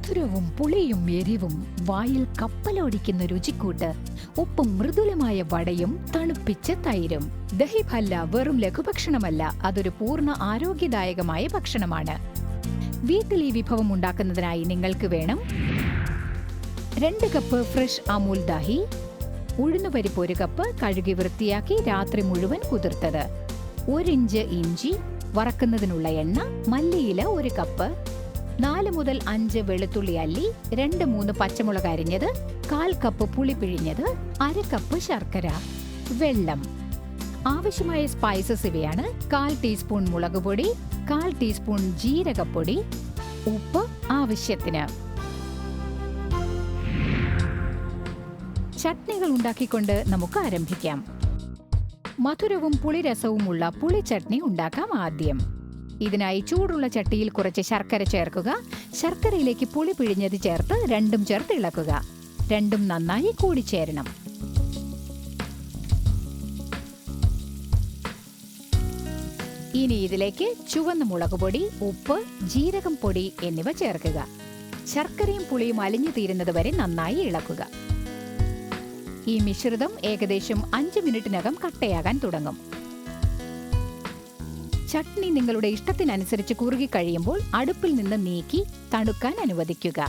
മധുരവും പുളിയും എരിവും വായിൽ കപ്പലോടിക്കുന്ന രുചിക്കൂട്ട്, ഒപ്പം മൃദുലമായ വടയും തണുപ്പിച്ച തൈരും. ദഹി ഭല്ല വെറും ലഘുഭക്ഷണമല്ല, അതൊരു പൂർണ്ണ ആരോഗ്യദായകമായ ഭക്ഷണമാണ്. വീട്ടിൽ ഈ വിഭവം ഉണ്ടാക്കുന്നതിനായി നിങ്ങൾക്ക് വേണം 2 കപ്പ് ഫ്രഷ് അമൂൽ ദഹി, ഉഴുന്നുപരിപ്പ് 1 കപ്പ് കഴുകി വൃത്തിയാക്കി രാത്രി മുഴുവൻ കുതിർത്തത്, 1 ഇഞ്ച് ഇഞ്ചി, വറക്കുന്നതിനുള്ള എണ്ണ, മല്ലിയില 1 കപ്പ്, 4 മുതൽ 5 വെളുത്തുള്ളി അല്ലി, 2-3 പച്ചമുളക് അരിഞ്ഞത്, 1/4 കപ്പ് പുളി പിഴിഞ്ഞത്, 1/2 കപ്പ് ശർക്കര, വെള്ളം. ആവശ്യമായ സ്പൈസസ് ഇവയാണ്: 1/4 ടീസ്പൂൺ മുളക് പൊടി, 1/4 ടീസ്പൂൺ ജീരകപ്പൊടി, ഉപ്പ് ആവശ്യത്തിന്. ചട്നികൾ ഉണ്ടാക്കിക്കൊണ്ട് നമുക്ക് ആരംഭിക്കാം. മധുരവും പുളിരസവുമുള്ള പുളി ചട്നി ഉണ്ടാക്കാം ആദ്യം. ഇതിനായി ചൂടുള്ള ചട്ടിയിൽ കുറച്ച് ശർക്കര ചേർക്കുക. ശർക്കരയിലേക്ക് പുളി പിഴിഞ്ഞത് ചേർത്ത് രണ്ടും ചേർത്ത് ഇളക്കുക. രണ്ടും നന്നായി കൂടിച്ചേരണം. ഇനി ഇതിലേക്ക് ചുവന്ന മുളക് പൊടി, ഉപ്പ്, ജീരകം പൊടി എന്നിവ ചേർക്കുക. ശർക്കരയും പുളിയും അലിഞ്ഞു തീരുന്നത് വരെ നന്നായി ഇളക്കുക. ഈ മിശ്രിതം ഏകദേശം 5 മിനിറ്റിനകം കട്ടയാകാൻ തുടങ്ങും. ചട്നി നിങ്ങളുടെ ഇഷ്ടത്തിനനുസരിച്ച് കുറുകി കഴിയുമ്പോൾ അടുപ്പിൽ നിന്ന് നീക്കി തണുക്കാൻ അനുവദിക്കുക.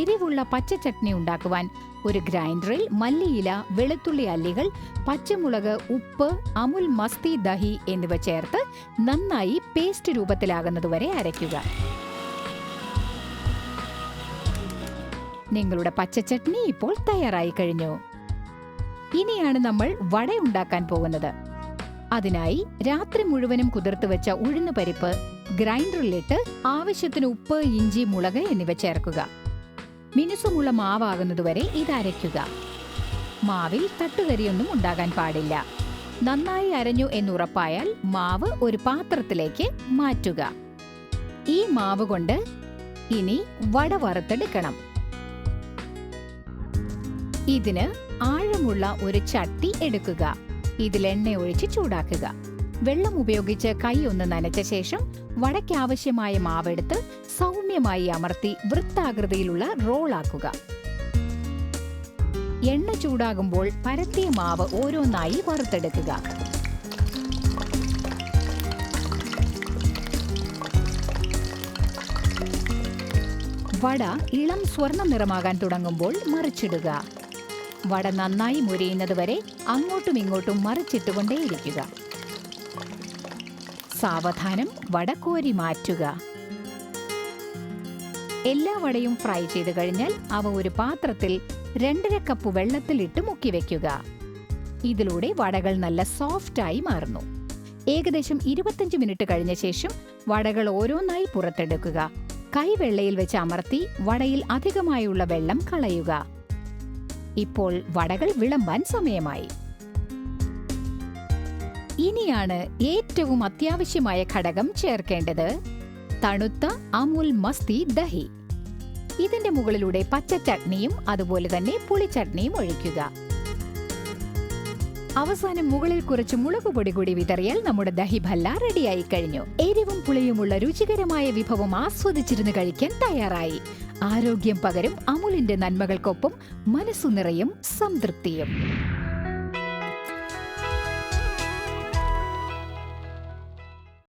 എരിവുള്ള പച്ച ചട്നി ഉണ്ടാക്കുവാൻ ഒരു ഗ്രൈൻഡറിൽ മല്ലിയില, വെളുത്തുള്ളി അല്ലികൾ, പച്ചമുളക്, ഉപ്പ്, അമുൽ മസ്തി ദഹി എന്നിവ ചേർത്ത് നന്നായി പേസ്റ്റ് രൂപത്തിലാകുന്നതുവരെ അരയ്ക്കുക. നിങ്ങളുടെ പച്ച ചട്നി ഇപ്പോൾ തയ്യാറായി കഴിഞ്ഞു. ഇനിയാണ് നമ്മൾ വട ഉണ്ടാക്കാൻ പോകുന്നത്. അതിനായി രാത്രി മുഴുവനും കുതിർത്ത് വെച്ച ഉഴുന്നുപരിപ്പ് ഗ്രൈൻഡറിലിട്ട് ആവശ്യത്തിന് ഉപ്പ്, ഇഞ്ചി, മുളക് എന്നിവ ചേർക്കുക. മിനുസമുള്ള മാവാകുന്നതുവരെ ഇത് അരയ്ക്കുക. മാവിൽ തട്ടുതരിയൊന്നും ഉണ്ടാകാൻ പാടില്ല. നന്നായി അരഞ്ഞു എന്നുറപ്പായാൽ മാവ് ഒരു പാത്രത്തിലേക്ക് മാറ്റുക. ഈ മാവ് കൊണ്ട് ഇനി വട വറുത്തെടുക്കണം. ഇതിന് ആഴമുള്ള ഒരു ചട്ടി എടുക്കുക. ഇതിൽ എണ്ണ ഒഴിച്ച് ചൂടാക്കുക. വെള്ളം ഉപയോഗിച്ച് കൈ ഒന്ന് നനച്ച ശേഷം വടയ്ക്കാവശ്യമായ മാവെടുത്ത് സൗമ്യമായി അമർത്തി വൃത്താകൃതിയിലുള്ള റോളാക്കുക. എണ്ണ ചൂടാകുമ്പോൾ പരത്തിയ മാവ് ഓരോന്നായി വറുത്തെടുക്കുക. വട ഇളം സ്വർണ്ണ നിറമാകാൻ തുടങ്ങുമ്പോൾ മറിച്ചിടുക. വട നന്നായി മുരിയുന്നത് വരെ അങ്ങോട്ടും ഇങ്ങോട്ടും മറിച്ചിട്ടുകൊണ്ടേയിരിക്കുക. സാവധാനം വട കോരി മാറ്റുക. എല്ലാ വടയും ഫ്രൈ ചെയ്ത് കഴിഞ്ഞാൽ അവ ഒരു പാത്രത്തിൽ 2.5 കപ്പ് വെള്ളത്തിലിട്ട് മുക്കി വെക്കുക. ഇതിലൂടെ വടകൾ നല്ല സോഫ്റ്റായി മാറുന്നു. ഏകദേശം 25 മിനിറ്റ് കഴിഞ്ഞ ശേഷം വടകൾ ഓരോന്നായി പുറത്തെടുക്കുക. കൈവെള്ളയിൽ വെച്ച് അമർത്തി വടയിൽ അധികമായുള്ള വെള്ളം കളയുക. ഇപ്പോൾ വടകൾ വിളമ്പാൻ സമയമായി. ഇനിയാണ് ഏറ്റവും അത്യാവശ്യമായ ഘടകം ചേർക്കേണ്ടത്: തണുത്ത അമുൽ മസ്തി ദഹി. ഇതിന്റെ മുകളിലൂടെ പച്ച ചട്നിയും അതുപോലെ തന്നെ പുളിച്ചട്നിയും ഒഴിക്കുക. അവസാനം മുകളിൽ കുറച്ച് മുളക് പൊടി കൂടി വിതറിയാൽ നമ്മുടെ ദഹി ഭല്ല റെഡിയായി കഴിഞ്ഞു. എരിവും പുളിയുമുള്ള രുചികരമായ വിഭവം ആസ്വദിച്ചിരുന്ന് കഴിക്കാൻ തയ്യാറായി. ആരോഗ്യം പകരും അമുലിന്റെ നന്മകൾക്കൊപ്പം മനസ്സു നിറയും സംതൃപ്തിയും.